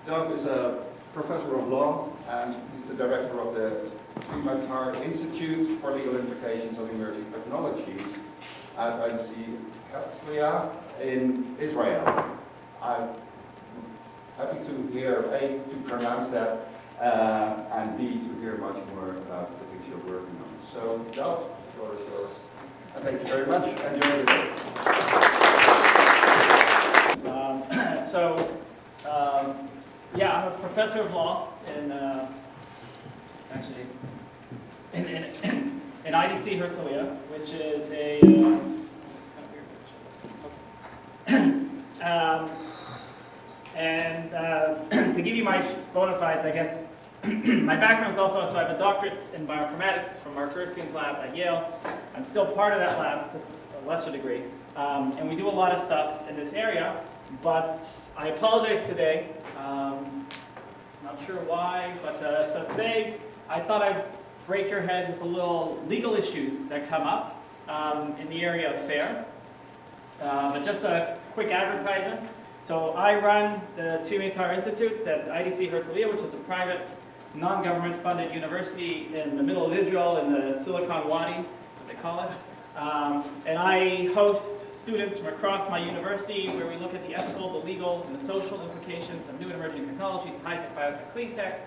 Dov is a professor of law, and he's the director of the SWAT4HCLS Institute for Legal Implications of Emerging Technologies at SWAT4HCLS in Israel. I'm happy to hear, A, to pronounce that, and B, to hear much more about the things you're working on. So, Dov, the floor is yours. And thank you very much. Enjoy the day. Yeah, I'm a professor of law in IDC Herzliya, which is a to give you my bona fides, I guess, my background is also, so I have a doctorate in bioinformatics from Mark Gerstein's lab at Yale. I'm still part of that lab to a lesser degree, and we do a lot of stuff in this area, but I apologize today. Not sure why, but so today I thought I'd break your head with a little legal issues that come up in the area of FAIR. But just a quick advertisement. So I run the SWAT4HCLS Institute at IDC Herzliya, which is a private, non-government funded university in the middle of Israel in the Silicon Wadi, what they call it. And I host students from across my university where we look at the ethical, the legal, and the social implications of new and emerging technologies, high-tech, biotech, clean tech.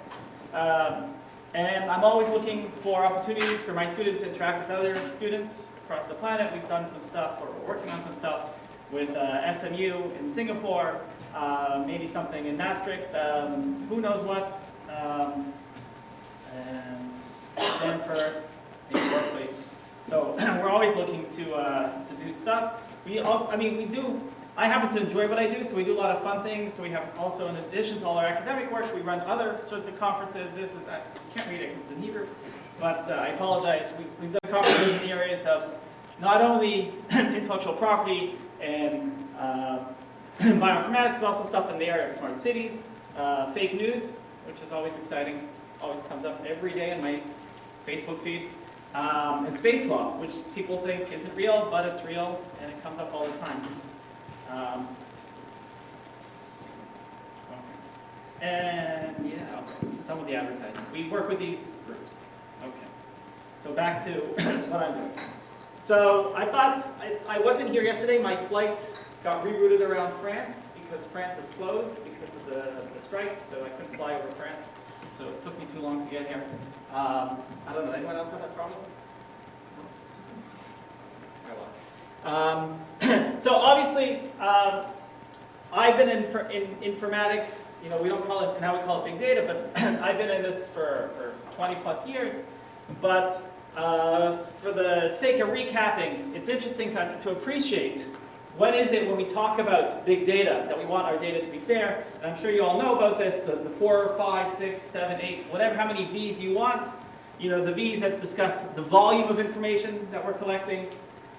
And I'm always looking for opportunities for my students to interact with other students across the planet. We've done some stuff, or we're working on some stuff with SMU in Singapore, maybe something in Maastricht, who knows what, and Stanford, maybe Berkeley. So we're always looking to do stuff. I happen to enjoy what I do, so we do a lot of fun things. So we have also, in addition to all our academic work, we run other sorts of conferences. I can't read it, it's in Hebrew, but I apologize. We've done conferences in the areas of not only intellectual property and bioinformatics, but also stuff in the area of smart cities, fake news, which is always exciting, always comes up every day in my Facebook feed. And space law, which people think isn't real, but it's real, and it comes up all the time. And yeah, done with the advertising. We work with these groups. Okay. So back to what I'm doing. So I thought, I wasn't here yesterday. My flight got rerouted around France because France is closed because of the strikes, so I couldn't fly over France. So it took me too long to get here. I don't know, anyone else have that problem? So obviously, I've been in informatics, you know, we don't call it, now we call it big data, but I've been in this for 20 plus years. But for the sake of recapping, it's interesting to appreciate what is it when we talk about big data, that we want our data to be fair. And I'm sure you all know about this, the 4, 5, 6, 7, 8, whatever, how many V's you want. You know, the V's that discuss the volume of information that we're collecting,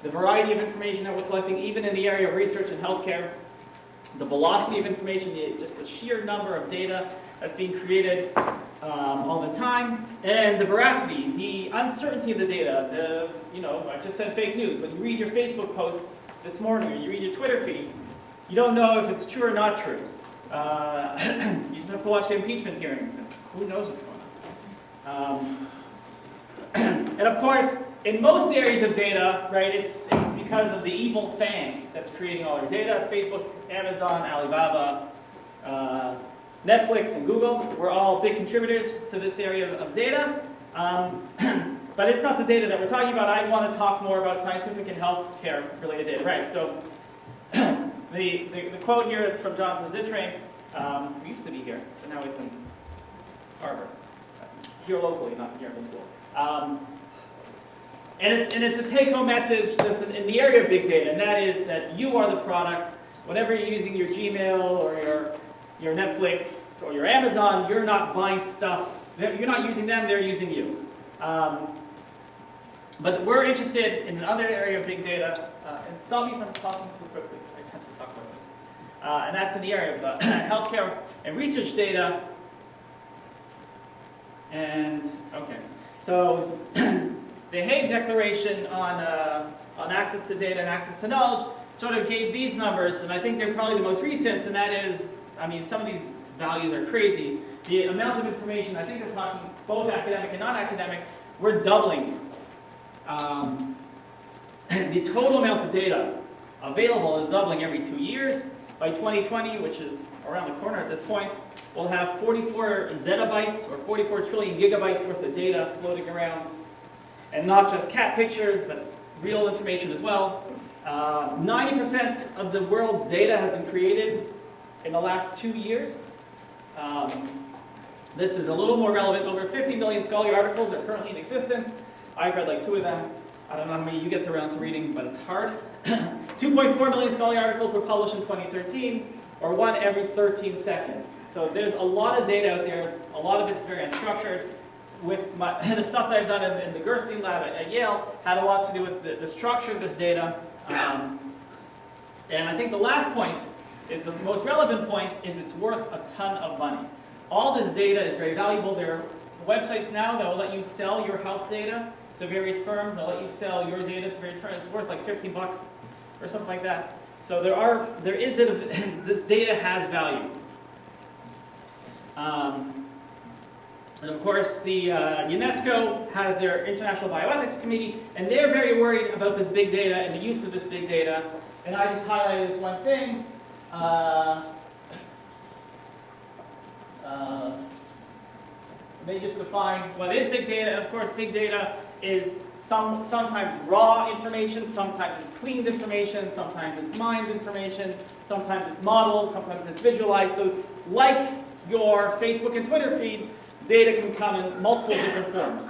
the variety of information that we're collecting, even in the area of research and healthcare, the velocity of information, just the sheer number of data that's being created all the time, and the veracity, the uncertainty of the data. You know, I just said fake news. When you read your Facebook posts this morning, or you read your Twitter feed, you don't know if it's true or not true. You just have to watch the impeachment hearings, and who knows what's going on. And of course, in most areas of data, right, it's because of the evil FANG that's creating all our data. Facebook, Amazon, Alibaba, Netflix, and Google, we're all big contributors to this area of data. But it's not the data that we're talking about. I want to talk more about scientific and healthcare related data. Right, so the quote here is from Jonathan Zittrain, who used to be here, but now he's in Harvard. Here locally, not here in the school. And it's a take-home message just in the area of big data, and that is that you are the product. Whenever you're using your Gmail or your Netflix or your Amazon, you're not buying stuff. You're not using them, they're using you. But we're interested in another area of big data, and stop me if I'm talking too quickly. I tend to talk quickly. And that's in the area of healthcare and research data. And, okay. So, the Hague Declaration on access to data and access to knowledge sort of gave these numbers, and I think they're probably the most recent, and that is, I mean, some of these values are crazy. The amount of information, I think they're talking both academic and non-academic, we're doubling. The total amount of data available is doubling every 2 years. By 2020, which is around the corner at this point, we'll have 44 zettabytes or 44 trillion gigabytes worth of data floating around. And not just cat pictures, but real information as well. 90% of the world's data has been created in the last 2 years. This is a little more relevant. Over 50 million scholarly articles are currently in existence. I've read like 2 of them. I don't know how many you get around to reading, but it's hard. 2.4 million scholarly articles were published in 2013, or 1 every 13 seconds. So there's a lot of data out there. A lot of it's very unstructured. With the stuff that I've done in the Gerstein lab at Yale had a lot to do with the structure of this data. And I think the last point is the most relevant point is it's worth a ton of money. All this data is very valuable. There are websites now that will let you sell your health data to various firms. They'll let you sell your data to various firms. It's worth like 50 bucks or something like that. So this data has value. And of course, the UNESCO has their International Bioethics Committee, and they're very worried about this big data and the use of this big data. And I just highlighted this one thing. They just define what is big data. And of course, big data is sometimes raw information, sometimes it's cleaned information, sometimes it's mined information, sometimes it's modeled, sometimes it's visualized. So like your Facebook and Twitter feed, data can come in multiple different forms.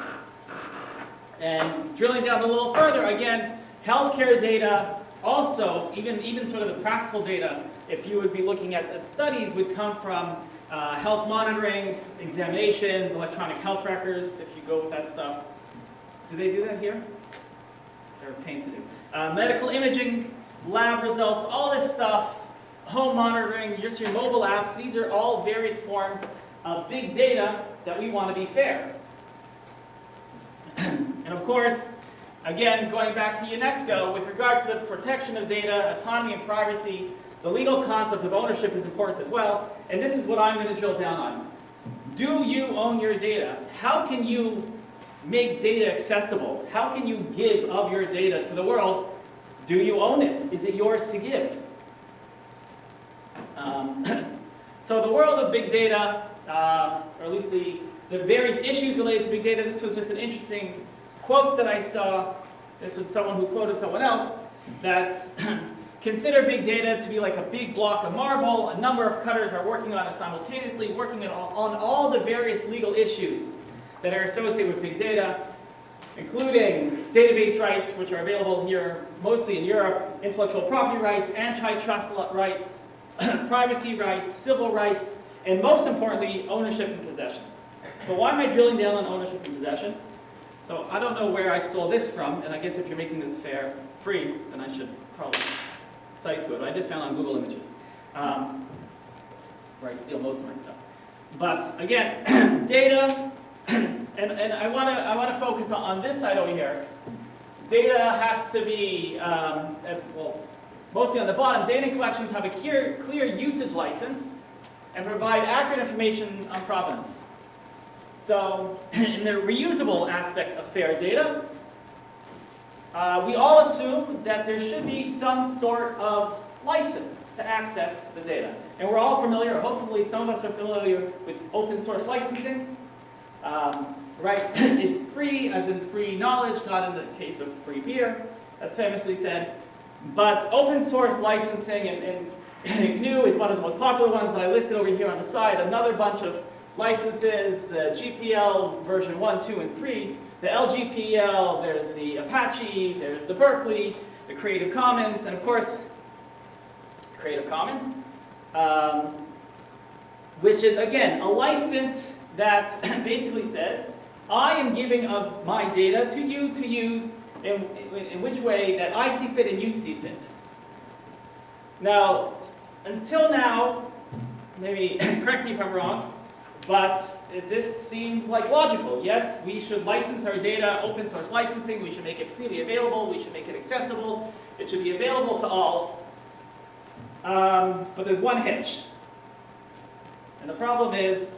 And drilling down a little further, again, healthcare data also, even sort of the practical data, if you would be looking at studies, would come from health monitoring, examinations, electronic health records, if you go with that stuff. Do they do that here? They're a pain to do. Medical imaging, lab results, all this stuff, home monitoring, just your mobile apps, these are all various forms of big data that we want to be fair. And of course, again, going back to UNESCO, with regard to the protection of data, autonomy and privacy, the legal concept of ownership is important as well, and this is what I'm going to drill down on. Do you own your data? How can you make data accessible? How can you give of your data to the world? Do you own it? Is it yours to give? So the world of big data, or at least the various issues related to big data, this was just an interesting quote that I saw. This was someone who quoted someone else, that consider big data to be like a big block of marble. A number of cutters are working on it simultaneously, working on all the various legal issues that are associated with big data, including database rights, which are available here mostly in Europe, intellectual property rights, antitrust rights, privacy rights, civil rights, and most importantly, ownership and possession. So why am I drilling down on ownership and possession? So I don't know where I stole this from, and I guess if you're making this free, then I should probably cite to it. But I just found on Google Images, where I steal most of my stuff. But again, data, and I want to focus on this side over here. Data has to be, well, mostly on the bottom, data collections have a clear usage license and provide accurate information on provenance. So in the reusable aspect of fair data, we all assume that there should be some sort of license to access the data. And we're all familiar, or hopefully some of us are familiar with open source licensing. Right? It's free, as in free knowledge, not in the case of free beer. That's famously said. But open source licensing, and GNU is one of the most popular ones, but I listed over here on the side another bunch of licenses, the GPL version 1, 2, and 3, the LGPL, there's the Apache, there's the Berkeley, the Creative Commons, and of course, Creative Commons, which is, again, a license that basically says, I am giving of my data to you to use in which way that I see fit and you see fit. Now, until now, maybe correct me if I'm wrong, but this seems like logical. Yes, we should license our data, open source licensing, we should make it freely available, we should make it accessible, it should be available to all. But there's one hitch. And the problem is,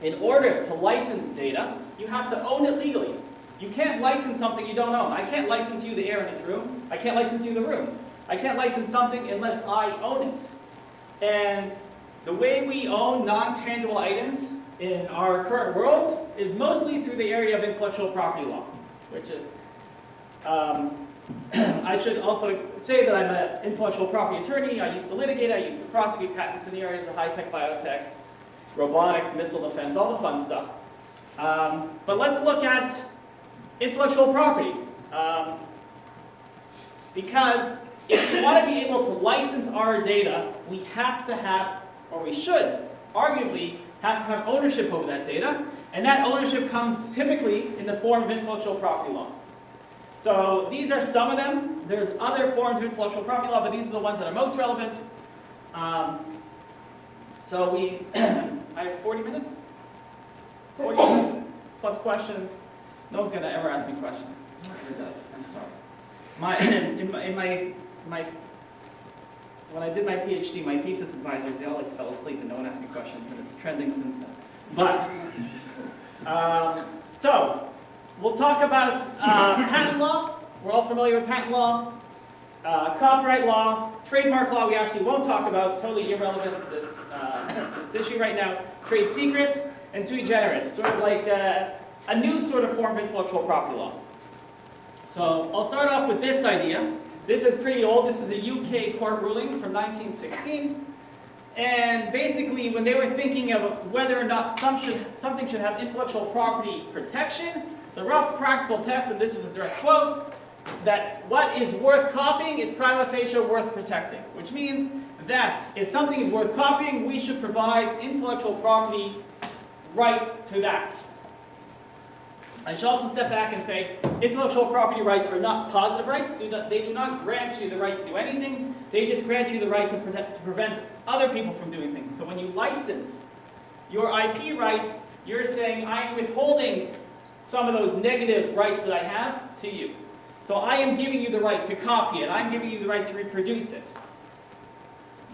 in order to license data, you have to own it legally. You can't license something you don't own. I can't license you the air in this room. I can't license you the room. I can't license something unless I own it. And the way we own non-tangible items in our current world is mostly through the area of intellectual property law, which is, I should also say that I'm an intellectual property attorney. I used to litigate, I used to prosecute patents in the areas of high-tech biotech, robotics, missile defense, all the fun stuff. But let's look at intellectual property. Because if we want to be able to license our data, we have to have, or we should, arguably, have to have ownership over that data. And that ownership comes typically in the form of intellectual property law. So these are some of them. There's other forms of intellectual property law, but these are the ones that are most relevant. I have 40 minutes? 40 minutes plus questions. No one's going to ever ask me questions. Whoever does, I'm sorry. When I did my PhD, my thesis advisors, they all fell asleep and no one asked me questions, and it's trending since then. But, so, we'll talk about patent law. We're all familiar with patent law. Copyright law, trademark law we actually won't talk about, totally irrelevant to this issue right now. Trade secret, and sui generis, sort of like a new sort of form of intellectual property law. So I'll start off with this idea. This is pretty old. This is a UK court ruling from 1916. And basically, when they were thinking of whether or not something should have intellectual property protection, the rough practical test, and this is a direct quote, that what is worth copying is prima facie worth protecting, which means that if something is worth copying, we should provide intellectual property rights to that. I should also step back and say intellectual property rights are not positive rights. They do not grant you the right to do anything. They just grant you the right to prevent other people from doing things. So when you license your IP rights, you're saying, I am withholding some of those negative rights that I have to you. So I am giving you the right to copy it. I'm giving you the right to reproduce it.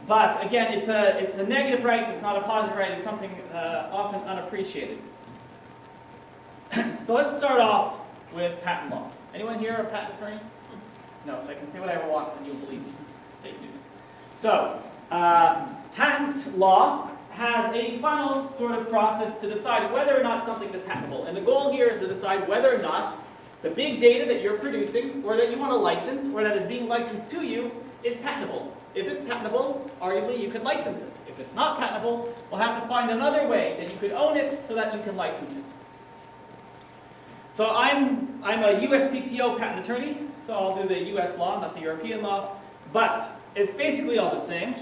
But again, it's a negative right. It's not a positive right. It's something often unappreciated. So let's start off with patent law. Anyone here a patent attorney? No, so I can say whatever I want and you'll believe me. Fake news. So, patent law has a final sort of process to decide whether or not something is patentable. And the goal here is to decide whether or not the big data that you're producing, or that you want to license, or that is being licensed to you, is patentable. If it's patentable, arguably you could license it. If it's not patentable, we'll have to find another way that you could own it so that you can license it. So I'm a USPTO patent attorney, so I'll do the US law, not the European law, but it's basically all the same.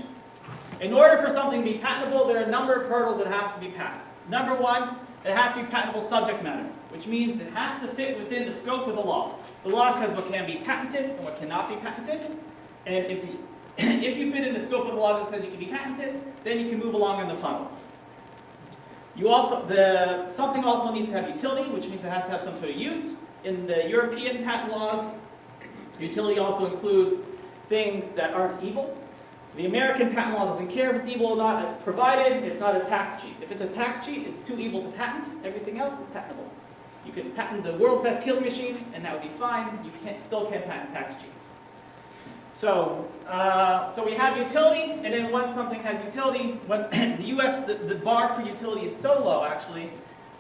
In order for something to be patentable, there are a number of hurdles that have to be passed. Number one, it has to be patentable subject matter, which means it has to fit within the scope of the law. The law says what can be patented and what cannot be patented, and if you fit in the scope of the law that says you can be patented, then you can move along in the funnel. Something also needs to have utility, which means it has to have some sort of use. In the European patent laws, utility also includes things that aren't evil. The American patent law doesn't care if it's evil or not, provided it's not a tax cheat. If it's a tax cheat, it's too evil to patent. Everything else is patentable. You could patent the world's best killing machine, and that would be fine. You still can't patent tax cheats. So we have utility, and then once something has utility, when the US, the bar for utility is so low, actually,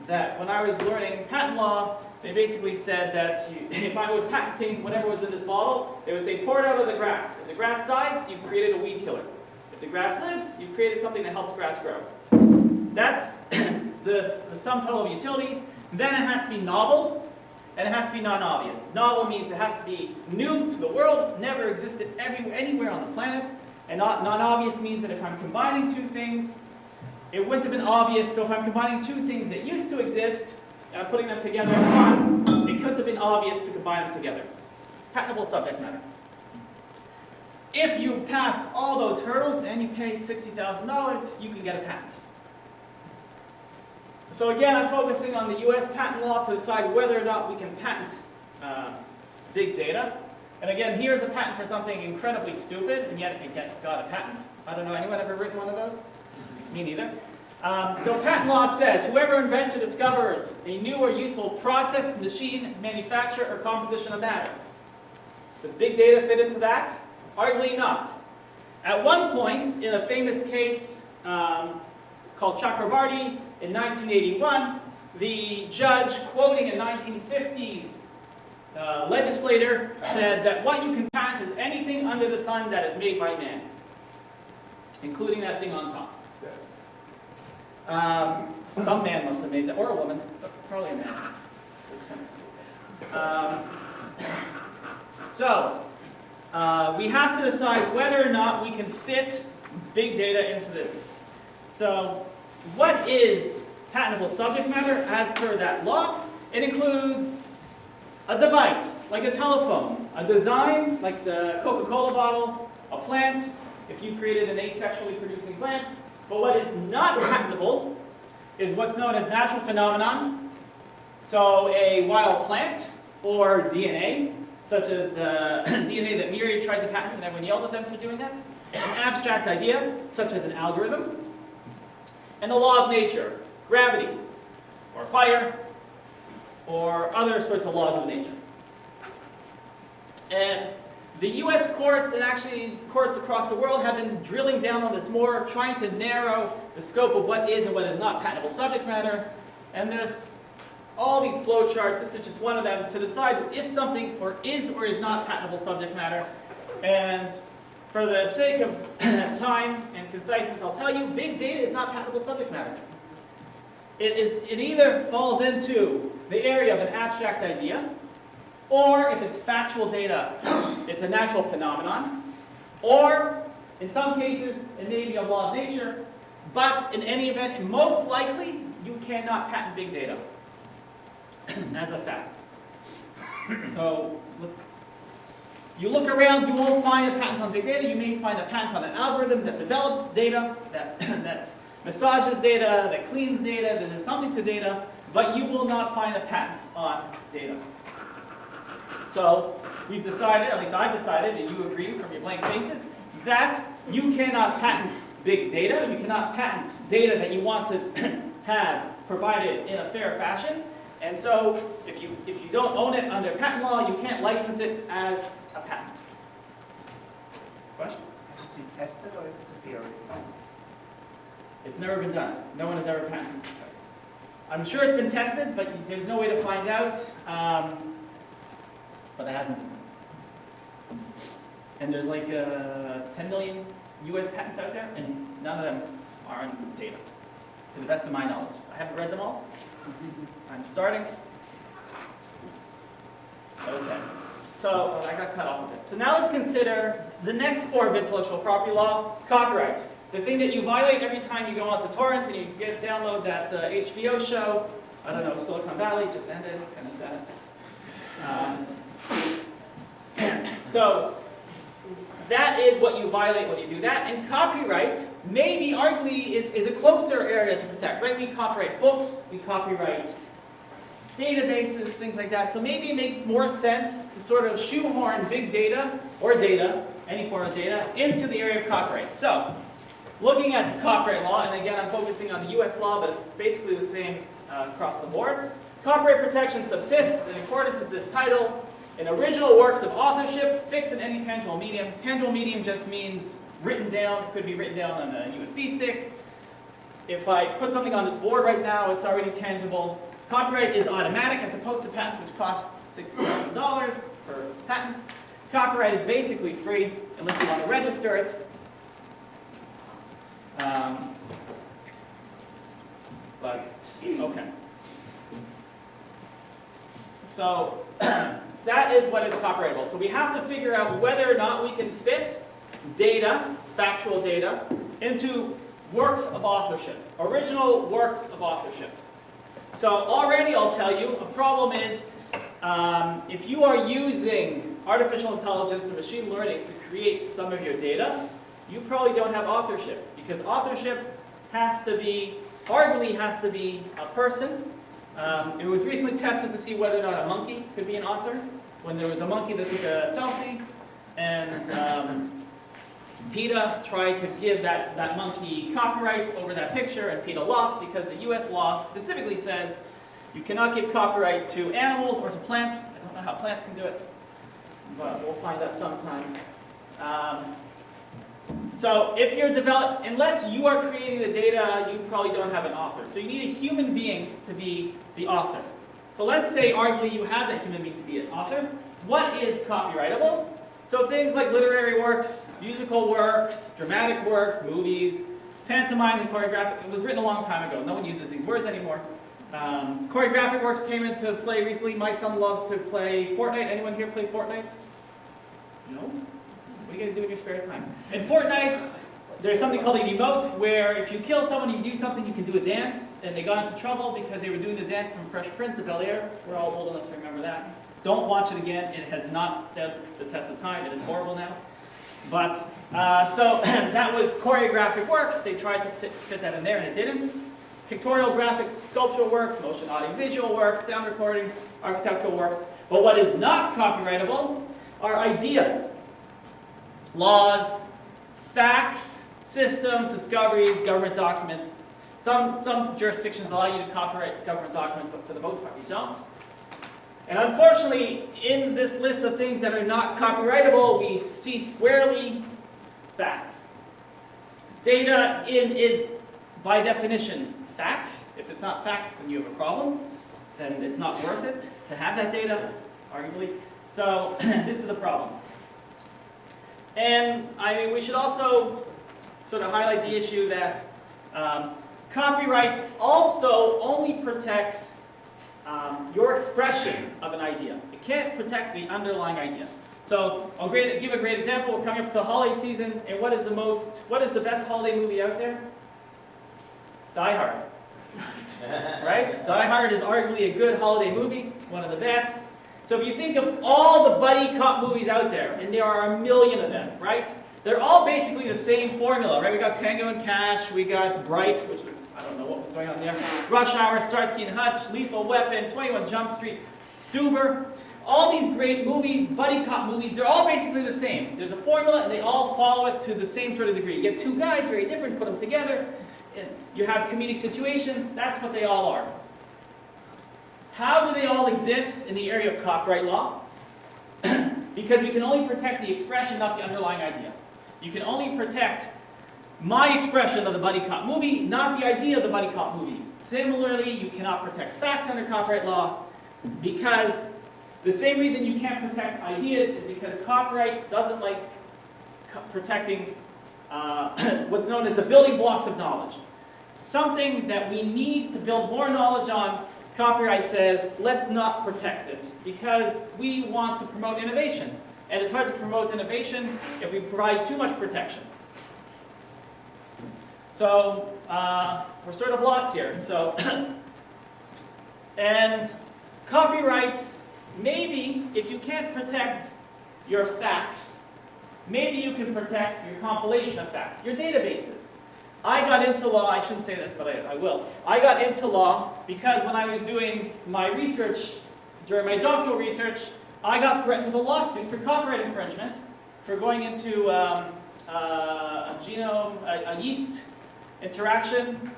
that when I was learning patent law, they basically said that if I was patenting whatever was in this bottle, they would say, pour it out of the grass. If the grass dies, you've created a weed killer. If the grass lives, you've created something that helps grass grow. That's the sum total of utility. Then it has to be novel, and it has to be non-obvious. Novel means it has to be new to the world, never existed anywhere on the planet. And non-obvious means that if I'm combining two things, it wouldn't have been obvious. So if I'm combining two things that used to exist, and I'm putting them together in one, it couldn't have been obvious to combine them together. Patentable subject matter. If you pass all those hurdles and you pay $60,000, you can get a patent. So again, I'm focusing on the US patent law to decide whether or not we can patent big data. And again, here's a patent for something incredibly stupid, and yet it got a patent. I don't know, anyone ever written one of those? Me neither. So patent law says, whoever invents or discovers a new or useful process, machine, manufacture, or composition of matter. Does big data fit into that? Arguably not. At one point, in a famous case called Chakrabarty in 1981, the judge, quoting a 1950s legislator, said that what you can patent is anything under the sun that is made by man, including that thing on top. Some man must have made that, or a woman, but probably a man. It was kind of stupid. We have to decide whether or not we can fit big data into this. So what is patentable subject matter as per that law? It includes a device, like a telephone, a design, like the Coca-Cola bottle, a plant, if you created an asexually producing plant. But what is not patentable is what's known as natural phenomenon. So a wild plant or DNA, such as DNA that Miri tried to patent and everyone yelled at them for doing that. An abstract idea, such as an algorithm. And the law of nature, gravity, or fire, or other sorts of laws of nature. And the US courts, and actually courts across the world, have been drilling down on this more, trying to narrow the scope of what is and what is not patentable subject matter. And there's all these flow charts. This is just one of them to decide if something or is not patentable subject matter. And for the sake of time and conciseness, I'll tell you, big data is not patentable subject matter. It either falls into the area of an abstract idea, or if it's factual data, it's a natural phenomenon, or in some cases, it may be a law of nature, but in any event, most likely, you cannot patent big data as a fact. So you look around, you won't find a patent on big data. You may find a patent on an algorithm that develops data, that massages data, that cleans data, that does something to data, but you will not find a patent on data. So we've decided, at least I've decided, and you agree from your blank faces, that you cannot patent big data. You cannot patent data that you want to have provided in a fair fashion. And so if you don't own it under patent law, you can't license it as a patent. Question? Has this been tested or is this a theory? It's never been done. No one has ever patented. I'm sure it's been tested, but there's no way to find out. But it hasn't. And there's like 10 million US patents out there, and none of them are on data, to the best of my knowledge. I haven't read them all. I'm starting. Okay. So I got cut off a bit. So now let's consider the next form of intellectual property law, copyright. The thing that you violate every time you go onto torrent and you download that HBO show. I don't know, Silicon Valley just ended, kind of sad. So that is what you violate when you do that. And copyright maybe arguably is a closer area to protect, right? We copyright books, we copyright databases, things like that. So maybe it makes more sense to sort of shoehorn big data, or data, any form of data, into the area of copyright. So looking at the copyright law, and again I'm focusing on the US law, but it's basically the same across the board. Copyright protection subsists in accordance with this title in original works of authorship fixed in any tangible medium. Tangible medium just means written down. It could be written down on a USB stick. If I put something on this board right now, it's already tangible. Copyright is automatic as opposed to patents, which cost $60,000 per patent. Copyright is basically free unless you want to register it. Okay. So that is what is copyrightable. So we have to figure out whether or not we can fit data, factual data, into works of authorship, original works of authorship. So already I'll tell you, a problem is if you are using artificial intelligence and machine learning to create some of your data, you probably don't have authorship, because authorship has to be, arguably has to be a person. It was recently tested to see whether or not a monkey could be an author, when there was a monkey that took a selfie, and PETA tried to give that monkey copyright over that picture, and PETA lost because the US law specifically says you cannot give copyright to animals or to plants. I don't know how plants can do it, but we'll find out sometime. So if you're unless you are creating the data, you probably don't have an author. So you need a human being to be the author. So let's say arguably you have that human being to be an author. What is copyrightable? So things like literary works, musical works, dramatic works, movies, pantomime and choreographic. It was written a long time ago. No one uses these words anymore. Choreographic works came into play recently. My son loves to play Fortnite. Anyone here play Fortnite? No? What do you guys do in your spare time? In Fortnite, there's something called an emote, where if you kill someone, you do something, you can do a dance. And they got into trouble because they were doing the dance from Fresh Prince of Bel-Air. We're all old enough to remember that. Don't watch it again. It has not stood the test of time. It is horrible now. But, so that was choreographic works. They tried to fit that in there, and it didn't. Pictorial, graphic, sculptural works, motion, audio, visual works, sound recordings, architectural works. But what is not copyrightable are ideas, laws, facts, systems, discoveries, government documents. Some jurisdictions allow you to copyright government documents, but for the most part you don't. And unfortunately, in this list of things that are not copyrightable, we see squarely facts. Data is, by definition, facts. If it's not facts, then you have a problem. Then it's not worth it to have that data, arguably. So this is the problem. And I mean, we should also sort of highlight the issue that copyright also only protects your expression of an idea. It can't protect the underlying idea. So I'll give a great example. We're coming up to the holiday season, and what is the best holiday movie out there? Die Hard. Right? Die Hard is arguably a good holiday movie, one of the best. So if you think of all the buddy cop movies out there, and there are a million of them, right? They're all basically the same formula, right? We got Tango and Cash, we got Bright, which was, I don't know what was going on there, Rush Hour, Starsky and Hutch, Lethal Weapon, 21 Jump Street, Stuber. All these great movies, buddy cop movies, they're all basically the same. There's a formula, and they all follow it to the same sort of degree. You get two guys, very different, put them together, and you have comedic situations. That's what they all are. How do they all exist in the area of copyright law? Because we can only protect the expression, not the underlying idea. You can only protect my expression of the buddy cop movie, not the idea of the buddy cop movie. Similarly, you cannot protect facts under copyright law, because the same reason you can't protect ideas is because copyright doesn't like protecting what's known as the building blocks of knowledge. Something that we need to build more knowledge on, copyright says, let's not protect it, because we want to promote innovation. And it's hard to promote innovation if we provide too much protection. So we're sort of lost here. So, and copyright, maybe if you can't protect your facts, maybe you can protect your compilation of facts, your databases. I got into law, I shouldn't say this, but I will. I got into law because when I was doing my research, during my doctoral research, I got threatened with a lawsuit for copyright infringement for going into a yeast interaction,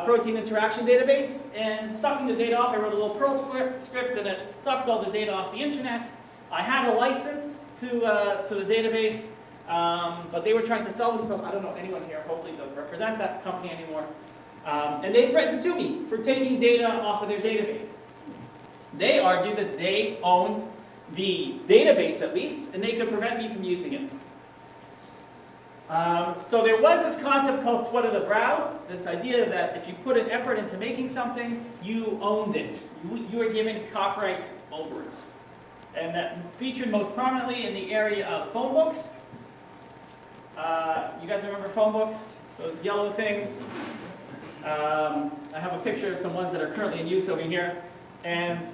protein interaction database, and sucking the data off. I wrote a little Perl script, and it sucked all the data off the internet. I had a license to the database, but they were trying to sell themselves. I don't know anyone here, hopefully doesn't represent that company anymore. And they threatened to sue me for taking data off of their database. They argued that they owned the database, at least, and they could prevent me from using it. So there was this concept called sweat of the brow, this idea that if you put an effort into making something, you owned it. You were given copyright over it. And that featured most prominently in the area of phone books. You guys remember phone books? Those yellow things. I have a picture of some ones that are currently in use over here. And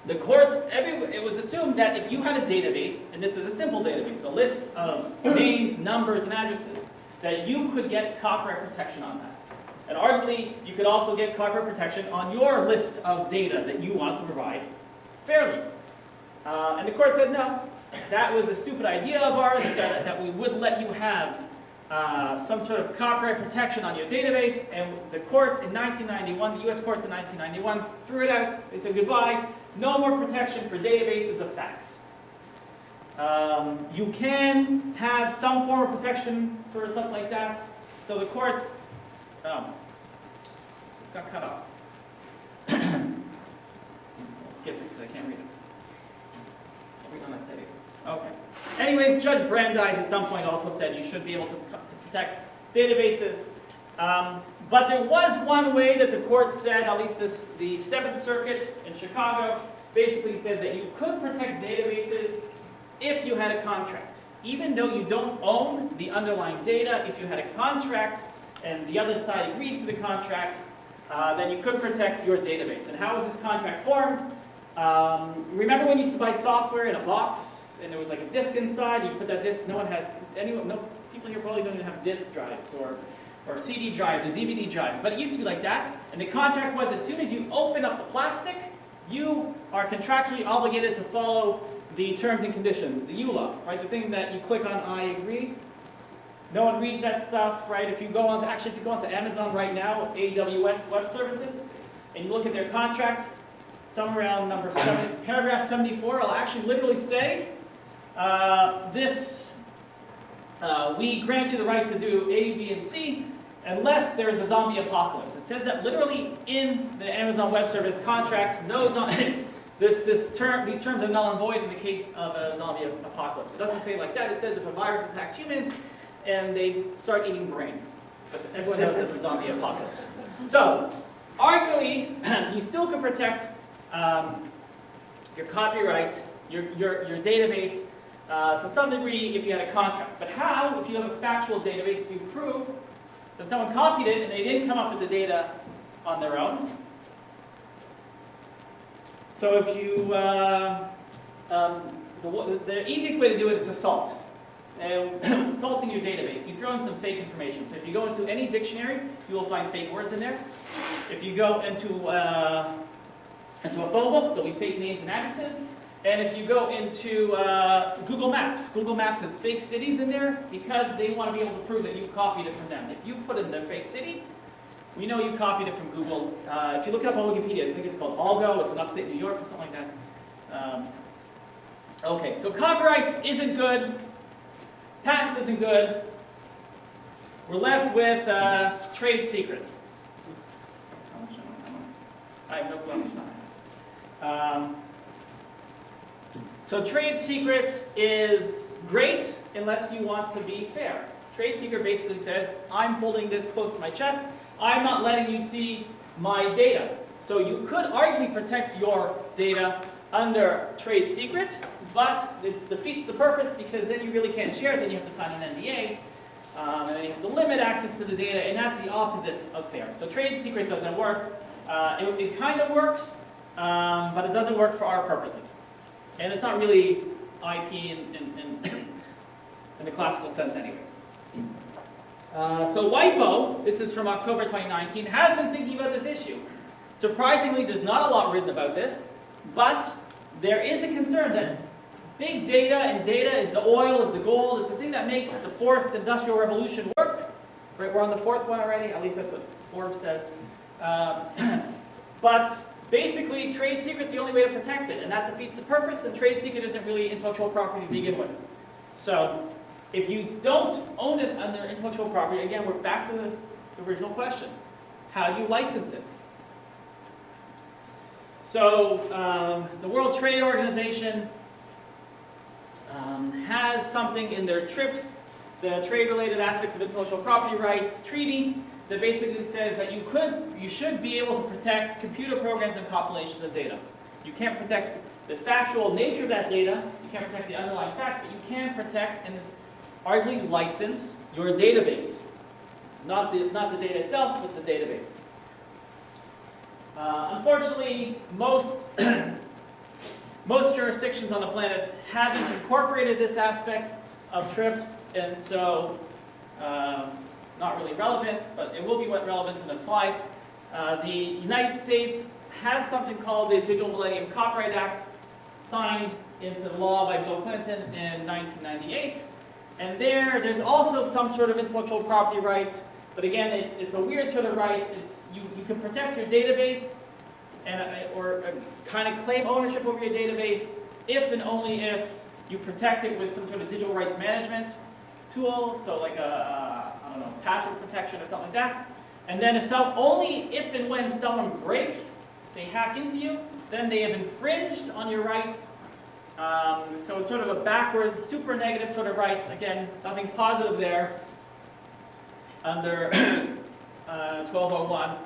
the courts, it was assumed that if you had a database, and this was a simple database, a list of names, numbers, and addresses, that you could get copyright protection on that. And arguably, you could also get copyright protection on your list of data that you want to provide fairly. And the court said no. that was a stupid idea of ours, that we would let you have some sort of copyright protection on your database, and the court in 1991, the US court in 1991, threw it out. They said goodbye, no more protection for databases of facts. You can have some form of protection for stuff like that. So the courts, this got cut off. I'll skip it because I can't read it. Can't read on that setting. Okay. Anyways, Judge Brandeis at some point also said you should be able to protect databases. But there was one way that the court said, at least the Seventh Circuit in Chicago, basically said that you could protect databases if you had a contract. Even though you don't own the underlying data, if you had a contract and the other side agreed to the contract, then you could protect your database. And how was this contract formed? Remember when you used to buy software in a box and there was like a disk inside, you put that disk, no people here probably don't even have disk drives or CD drives or DVD drives, but it used to be like that. And the contract was as soon as you open up the plastic, you are contractually obligated to follow the terms and conditions, the EULA, right? The thing that you click on, I agree. No one reads that stuff, right? If you go on if you go onto Amazon right now, AWS Web Services, and you look at their contract, somewhere around number 7, paragraph 74, it'll actually literally say, we grant you the right to do A, B, and C, unless there is a zombie apocalypse. It says that literally in the Amazon Web Service contracts, these terms are null and void in the case of a zombie apocalypse. It doesn't say like that. It says if a virus attacks humans and they start eating brain. But everyone knows it's a zombie apocalypse. So, arguably, you still can protect your copyright, your database, to some degree if you had a contract. But how, if you have a factual database, if you prove that someone copied it and they didn't come up with the data on their own? So if you, the easiest way to do it is assault. Assaulting your database. You throw in some fake information. So if you go into any dictionary, you will find fake words in there. If you go into a phone book, there'll be fake names and addresses. And if you go into Google Maps has fake cities in there because they want to be able to prove that you copied it from them. If you put in the fake city, we know you copied it from Google. If you look it up on Wikipedia, I think it's called Algo. It's in upstate New York or something like that. Okay, so copyright isn't good. Patents isn't good. We're left with trade secrets. I have no clue how much time. So trade secret is great unless you want to be fair. Trade secret basically says, I'm holding this close to my chest. I'm not letting you see my data. So you could arguably protect your data under trade secret, but it defeats the purpose because then you really can't share it. Then you have to sign an NDA, and then you have to limit access to the data, and that's the opposite of fair. So trade secret doesn't work. It kind of works, but it doesn't work for our purposes. And it's not really IP in the classical sense anyways. So WIPO, this is from October 2019, has been thinking about this issue. Surprisingly, there's not a lot written about this, but there is a concern that big data and data is the oil, is the gold, it's the thing that makes the fourth industrial revolution work. Right, we're on the fourth one already, at least that's what Forbes says. But basically, trade secret's the only way to protect it, and that defeats the purpose, and trade secret isn't really intellectual property to begin with. So, if you don't own it under intellectual property, again, we're back to the original question. How do you license it? So, the World Trade Organization has something in their TRIPS, the Trade-Related Aspects of Intellectual Property Rights Treaty, that basically says that you should be able to protect computer programs and compilations of data. You can't protect the factual nature of that data, you can't protect the underlying facts, but you can protect and arguably license your database. Not the data itself, but the database. Unfortunately, most jurisdictions on the planet haven't incorporated this aspect of TRIPS, and so not really relevant, but it will be relevant in a slide. The United States has something called the Digital Millennium Copyright Act, signed into law by Bill Clinton in 1998. And there's also some sort of intellectual property rights, but again, it's a weird sort of right. You can protect your database or kind of claim ownership over your database if and only if you protect it with some sort of digital rights management tool, so like I don't know, password protection or something like that. And then only if and when someone breaks, they hack into you, then they have infringed on your rights. So it's sort of a backwards, super negative sort of right. Again, nothing positive there under 1201,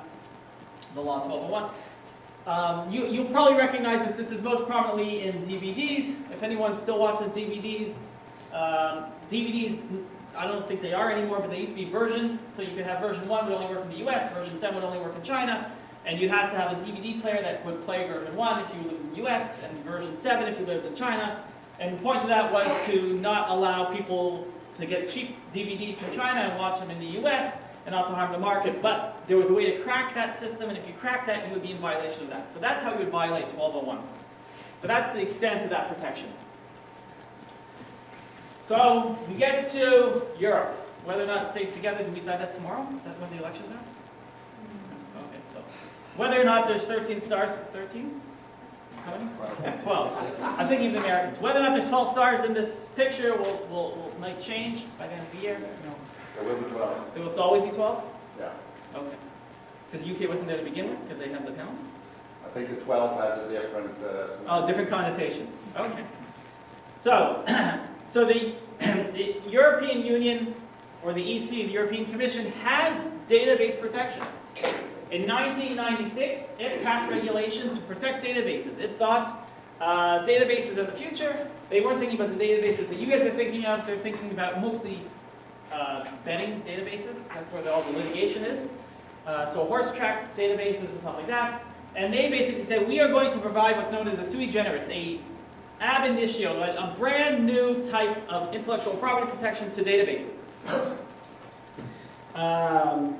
the law 1201. You'll probably recognize this. This is most prominently in DVDs. If anyone still watches DVDs, DVDs, I don't think they are anymore, but they used to be versioned. So you could have version 1 would only work in the US, version 7 would only work in China, and you'd have to have a DVD player that would play version 1 if you lived in the US, and version 7 if you lived in China. And the point of that was to not allow people to get cheap DVDs from China and watch them in the US, and not to harm the market. But there was a way to crack that system, and if you cracked that, you would be in violation of that. So that's how you would violate 1201. But that's the extent of that protection. So we get to Europe. Whether or not it stays together, do we decide that tomorrow? Is that when the elections are? Okay, so whether or not there's 13 stars, 13? How many? 12. I'm thinking of the Americans. Whether or not there's 12 stars in this picture might change by the end of the year. No. There will be 12. It will always be 12? Yeah. Okay. Because the UK wasn't there to begin with, because they have the pound? I think the 12 has a different... different connotation. Okay. So, so the European Union, or the EC, the European Commission, has database protection. In 1996, it passed regulation to protect databases. It thought databases are the future. They weren't thinking about the databases that you guys are thinking of. They're thinking about mostly betting databases. That's where all the litigation is. So horse track databases and stuff like that. And they basically said, we are going to provide what's known as a sui generis, a ab initio, a brand new type of intellectual property protection to databases.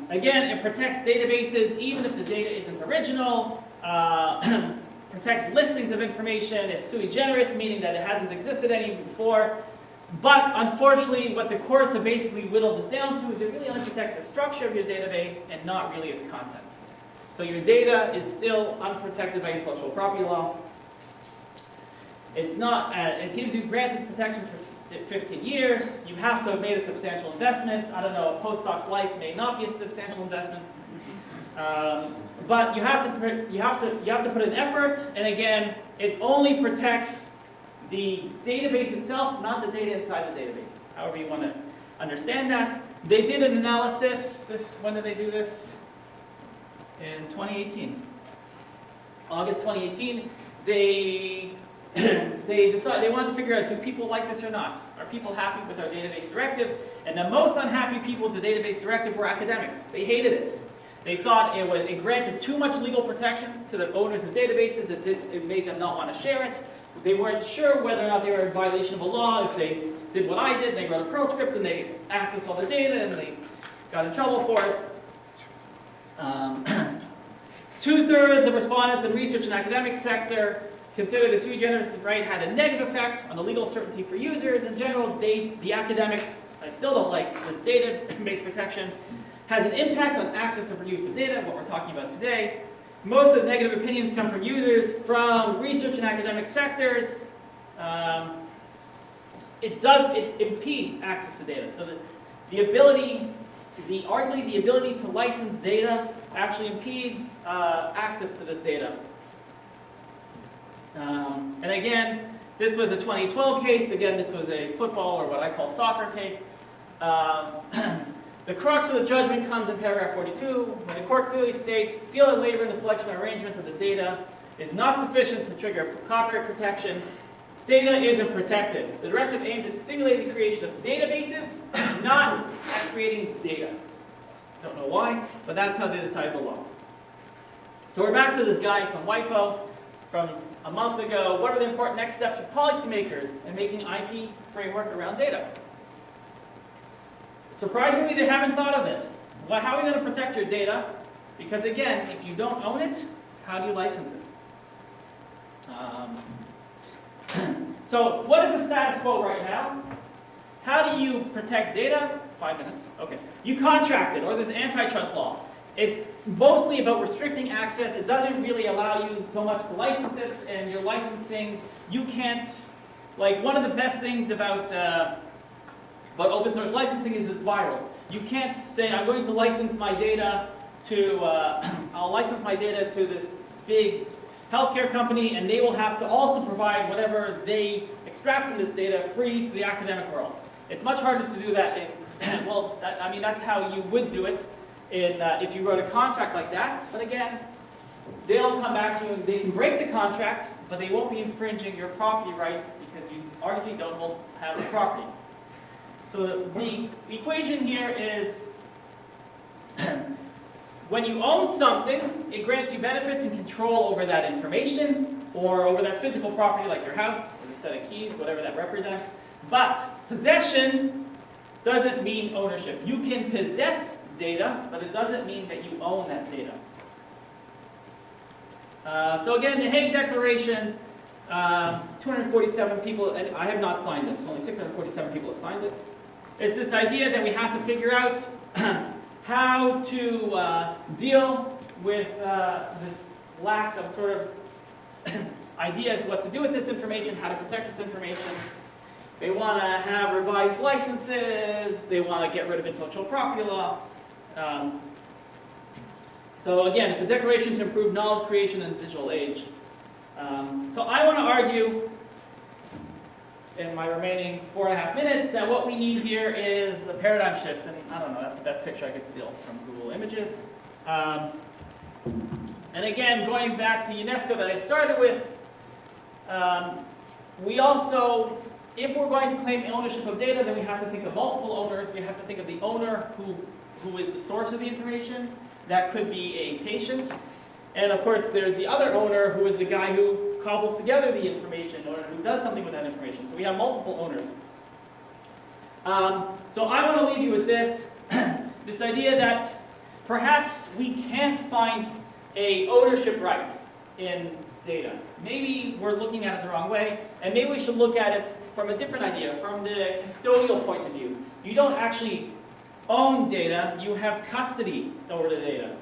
Again, it protects databases even if the data isn't original, protects listings of information, it's sui generis, meaning that it hasn't existed any before. But unfortunately, what the courts have basically whittled this down to is it really only protects the structure of your database and not really its content. So your data is still unprotected by intellectual property law. It's not, it gives you granted protection for 15 years. You have to have made a substantial investment. I don't know, a postdoc's life may not be a substantial investment. But you have to put in effort, and again, it only protects the database itself, not the data inside the database. However you want to understand that. They did an analysis, when did they do this? In 2018. August 2018, they decided they wanted to figure out, do people like this or not? Are people happy with our database directive? And the most unhappy people with the database directive were academics. They hated it. They thought it granted too much legal protection to the owners of databases. It made them not want to share it. They weren't sure whether or not they were in violation of a law. If they did what I did, they wrote a Perl script and they accessed all the data and they got in trouble for it. 2/3 of respondents in research and academic sector consider the sui generis right had a negative effect on the legal certainty for users. In general, the academics, I still don't like this database protection, has an impact on access to produce of data, what we're talking about today. Most of the negative opinions come from users from research and academic sectors. It impedes access to data. So arguably the ability to license data actually impedes access to this data. And again, this was a 2012 case. Again, this was a football or what I call soccer case. The crux of the judgment comes in paragraph 42, when the court clearly states, skill and labor in the selection or arrangement of the data is not sufficient to trigger copyright protection. Data isn't protected. The directive aims at stimulating the creation of databases, not at creating data. Don't know why, but that's how they decided the law. So we're back to this guy from WIPO from a month ago. What are the important next steps for policymakers in making IP framework around data? Surprisingly, they haven't thought of this. Well, how are you going to protect your data? Because again, if you don't own it, how do you license it? So what is the status quo right now? How do you protect data? 5 minutes, okay. You contract it, or there's antitrust law. It's mostly about restricting access. It doesn't really allow you so much to license it, and your licensing, you can't, like one of the best things about open source licensing is it's viral. You can't say, I'm going to license my data to, I'll license my data to this big healthcare company, and they will have to also provide whatever they extract from this data free to the academic world. It's much harder to do that in, well, I mean, that's how you would do it in, if you wrote a contract like that. But again, they'll come back to you and they can break the contract, but they won't be infringing your property rights because you arguably don't have the property. So the equation here is when you own something, it grants you benefits and control over that information or over that physical property like your house or the set of keys, whatever that represents. But possession doesn't mean ownership. You can possess data, but it doesn't mean that you own that data. So again, the Hague Declaration, 247 people, and I have not signed this, only 647 people have signed it. It's this idea that we have to figure out how to deal with this lack of sort of ideas what to do with this information, how to protect this information. They want to have revised licenses, they want to get rid of intellectual property law. So again, it's a declaration to improve knowledge creation in the digital age. So I want to argue in my remaining 4.5 minutes that what we need here is a paradigm shift, and I don't know, that's the best picture I could steal from Google Images. And again, going back to UNESCO that I started with, we also, if we're going to claim ownership of data, then we have to think of multiple owners. We have to think of the owner who is the source of the information. That could be a patient. And of course, there's the other owner who is the guy who cobbles together the information or who does something with that information. So we have multiple owners. So I want to leave you with this, this idea that perhaps we can't find a ownership right in data. Maybe we're looking at it the wrong way, and maybe we should look at it from a different idea, from the custodial point of view. You don't actually own data, you have custody over the data.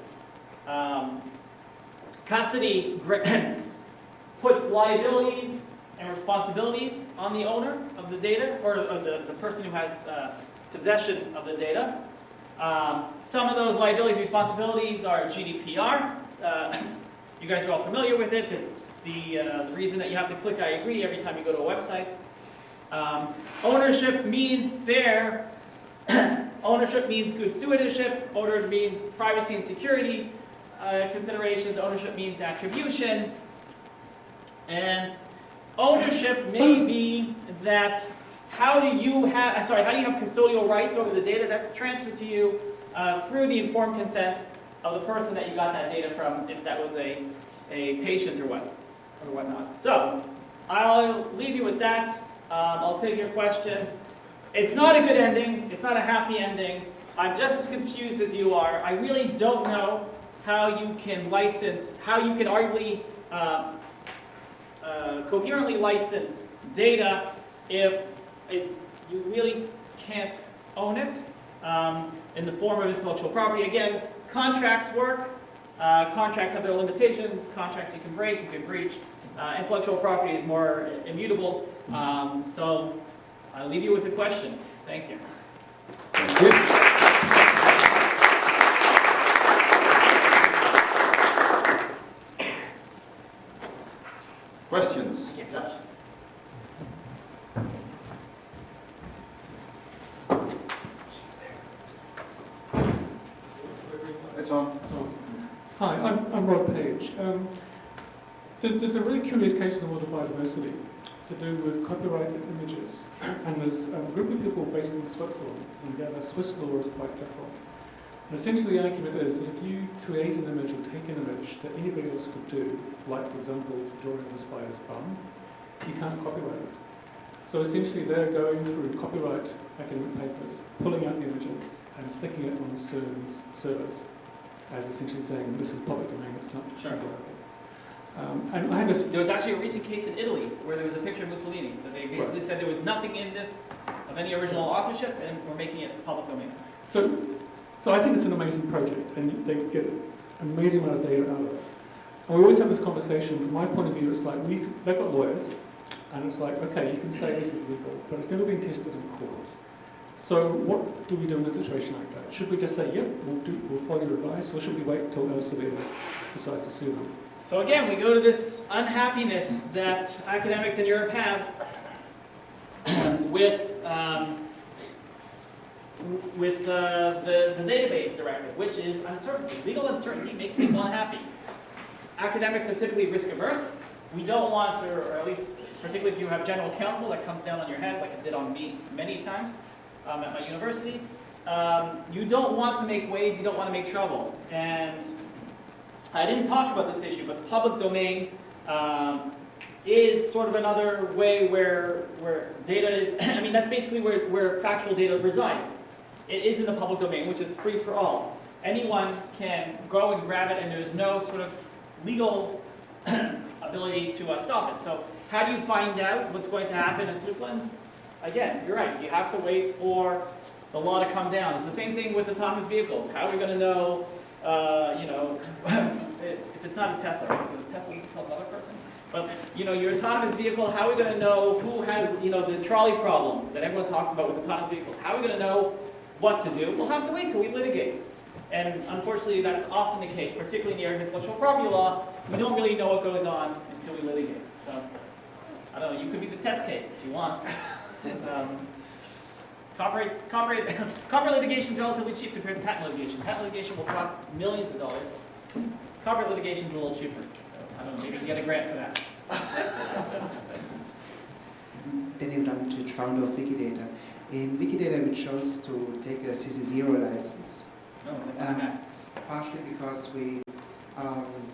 Custody puts liabilities and responsibilities on the owner of the data, or the person who has possession of the data. Some of those liabilities and responsibilities are GDPR. You guys are all familiar with it. It's the reason that you have to click I agree every time you go to a website. Ownership means fair. Ownership means good stewardship. Ownership means privacy and security considerations. Ownership means attribution. And ownership may be that how do you have custodial rights over the data that's transferred to you through the informed consent of the person that you got that data from, if that was a patient or whatnot. So I'll leave you with that. I'll take your questions. It's not a good ending. It's not a happy ending. I'm just as confused as you are. I really don't know how you can license, how you can arguably coherently license data if you really can't own it in the form of intellectual property. Again, contracts work. Contracts have their limitations. Contracts you can break, you can breach. Intellectual property is more immutable. So I'll leave you with a question. Thank you. Thank you. Questions? Yeah. It's on. Hi, I'm Rod Page. There's a really curious case in the world of biodiversity to do with copyrighted images. And there's a group of people based in Switzerland, and their Swiss law is quite different. And essentially the argument is that if you create an image or take an image that anybody else could do, like for example drawing a spider's bum, you can't copyright it. So essentially they're going through copyright academic papers, pulling out the images and sticking it on CERN's servers as essentially saying this is public domain, it's not copyrightable. And I had this. There was actually a recent case in Italy where there was a picture of Mussolini. That they basically Right. said there was nothing in this of any original authorship, and we're making it public domain. So I think it's an amazing project, and they get an amazing amount of data out of it. And we always have this conversation. From my point of view, it's like they've got lawyers, and it's like, okay, you can say this is legal, but it's never been tested in court. So what do we do in a situation like that? Should we just say, yep, we'll follow your advice, or should we wait until Elsevier decides to sue them? So again, we go to this unhappiness that academics in Europe have with the database directive, which is uncertainty. Legal uncertainty makes people unhappy. Academics are typically risk averse. We don't want to, or at least particularly if you have general counsel that comes down on your head, like it did on me many times at my university, you don't want to make waves, you don't want to make trouble. And I didn't talk about this issue, but the public domain is sort of another way where data is, I mean, that's basically where factual data resides. It is in the public domain, which is free for all. Anyone can go and grab it, and there's no sort of legal ability to stop it. So how do you find out what's going to happen in Switzerland? Again, you're right. You have to wait for the law to come down. It's the same thing with autonomous vehicles. How are we going to know, if it's not a Tesla, right? So the Tesla is called another person. But, your autonomous vehicle, how are we going to know who has, the trolley problem that everyone talks about with autonomous vehicles? How are we going to know what to do? We'll have to wait till we litigate. And unfortunately, that's often the case, particularly in the area of intellectual property law. We don't really know what goes on until we litigate. So, I don't know, you could be the test case if you want. Copyright litigation is relatively cheap compared to patent litigation. Patent litigation will cost millions of dollars. Copyright litigation is a little cheaper. So, I don't know, maybe you can get a grant for that. Daniel Dančić, founder of Wikidata. In Wikidata, we chose to take a CC0 license. Partially because we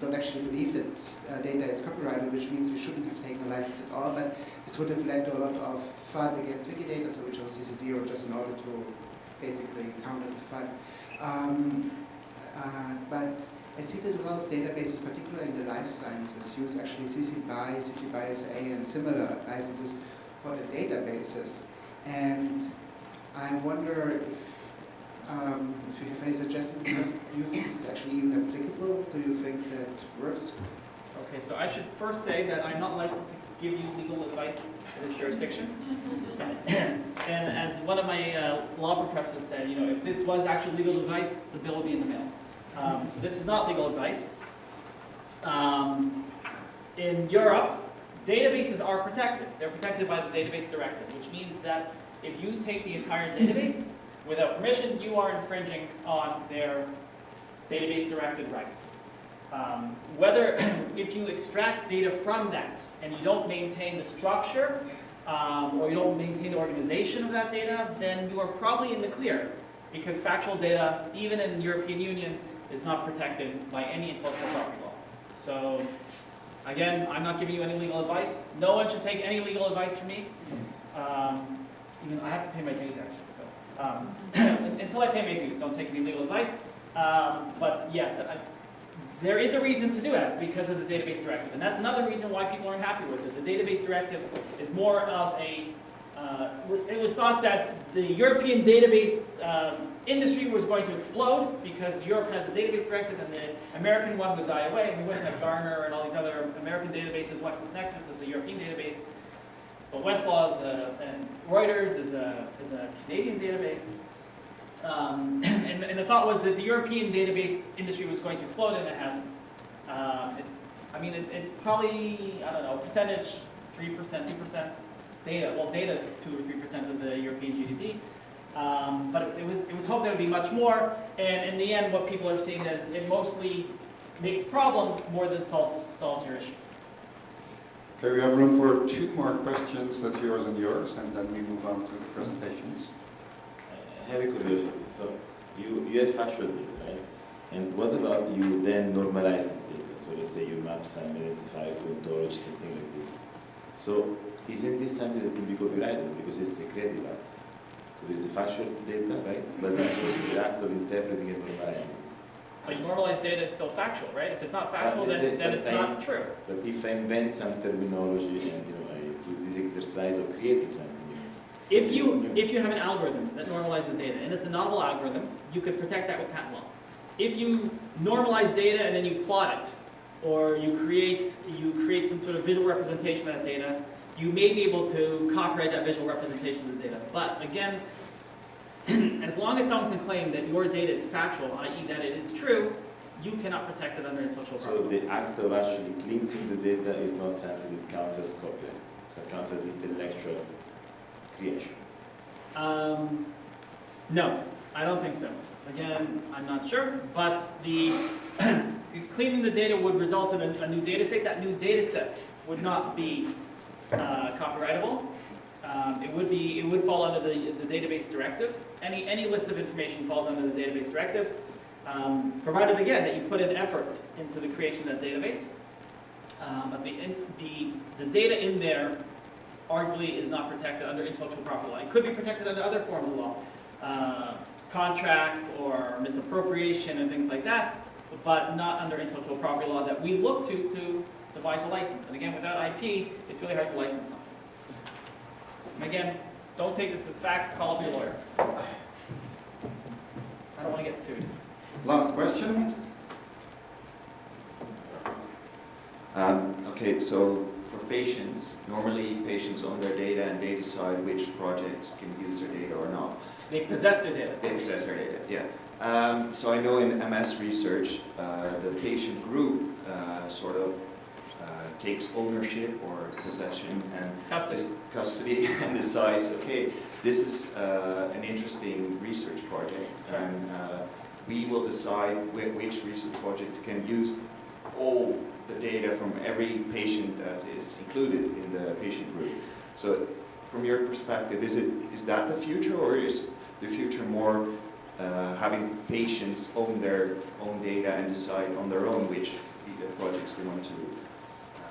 don't actually believe that data is copyrighted, which means we shouldn't have taken a license at all, but this would have led to a lot of FUD against Wikidata, so we chose CC0 just in order to basically counter the FUD. But I see that a lot of databases, particularly in the life sciences, use actually CC BY, CC BY SA, and similar licenses for the databases. And I wonder if you have any suggestions, because do you think this is actually even applicable? Do you think that works? Okay, so I should first say that I'm not licensed to give you legal advice in this jurisdiction. And as one of my law professors said, if this was actually legal advice, the bill would be in the mail. So this is not legal advice. In Europe, databases are protected. They're protected by the database directive, which means that if you take the entire database without permission, you are infringing on their database directed rights. If you extract data from that and you don't maintain the structure or you don't maintain the organization of that data, then you are probably in the clear, because factual data, even in the European Union, is not protected by any intellectual property law. So again, I'm not giving you any legal advice. No one should take any legal advice from me. Even I have to pay my dues, actually. So until I pay my dues, don't take any legal advice. But yeah, there is a reason to do it because of the database directive. And that's another reason why people aren't happy with it. The database directive is more of a, it was thought that the European database industry was going to explode because Europe has a database directive and the American one would die away. And we wouldn't have Gartner and all these other American databases. LexisNexis is a European database. But Westlaw and Reuters is a Canadian database. And the thought was that the European database industry was going to explode, and it hasn't. It's probably, I don't know, percentage, 3%, 2% data. Well, data is 2 or 3% of the European GDP. But it was hoped there would be much more. And in the end, what people are seeing is it mostly makes problems more than solves your issues. Okay, we have room for 2 more questions. That's yours and yours, and then we move on to the presentations. I have a curiosity. So you have factual data, right? And what about you then normalize this data? So let's say you map some identifier to ontology, something like this. So isn't this something that can be copyrighted because it's a creative act? So there's the factual data, right? But there's also the act of interpreting and normalizing. But normalized data is still factual, right? If it's not factual, then it's not true. But if I invent some terminology and I do this exercise of creating something new. If you have an algorithm that normalizes data, and it's a novel algorithm, you could protect that with patent law. If you normalize data and then you plot it, or you create some sort of visual representation of that data, you may be able to copyright that visual representation of the data. But again, as long as someone can claim that your data is factual, i.e. that it is true, you cannot protect it under intellectual property. So the act of actually cleansing the data is not something that counts as copyright. So it counts as intellectual creation. No, I don't think so. Again, I'm not sure, but the cleaning the data would result in a new data set. That new data set would not be copyrightable. It would fall under the database directive. Any list of information falls under the database directive, provided again that you put in effort into the creation of that database. But the data in there arguably is not protected under intellectual property law. It could be protected under other forms of law, contract or misappropriation and things like that, but not under intellectual property law that we look to devise a license. And again, without IP, it's really hard to license something. And again, don't take this as fact, call up your lawyer. I don't want to get sued. Last question. Okay, so for patients, normally patients own their data and they decide which projects can use their data or not. They possess their data. They possess their data, yeah. So I know in MS research, the patient group sort of takes ownership or possession and custody and decides, okay, this is an interesting research project, and we will decide which research project can use all the data from every patient that is included in the patient group. So from your perspective, is that the future, or is the future more having patients own their own data and decide on their own which projects they want to?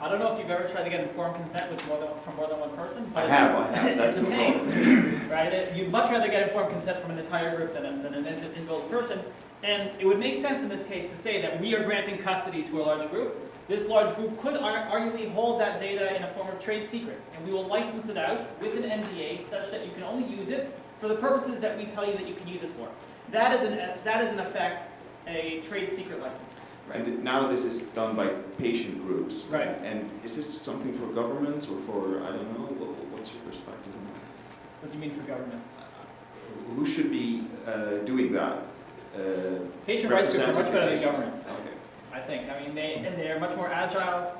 I don't know if you've ever tried to get informed consent from more than one person. But I have. That's the problem. Right? You'd much rather get informed consent from an entire group than an individual person. And it would make sense in this case to say that we are granting custody to a large group. This large group could arguably hold that data in a form of trade secret, and we will license it out with an NDA such that you can only use it for the purposes that we tell you that you can use it for. That is in effect a trade secret license. And now this is done by patient groups. Right. And is this something for governments or for, I don't know, what's your perspective on that? What do you mean for governments? Who should be doing that? Patient rights groups are much better than governments. Okay. I think. I mean, they're much more agile.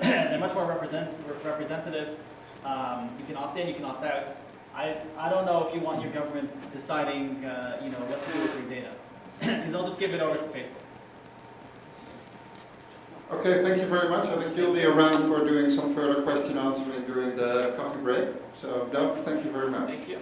They're much more representative. You can opt in, you can opt out. I don't know if you want your government deciding, what to do with your data, because they'll just give it over to Facebook. Okay, thank you very much. I think you'll be around for doing some further question answering during the coffee break. So, Dov, thank you very much. Thank you.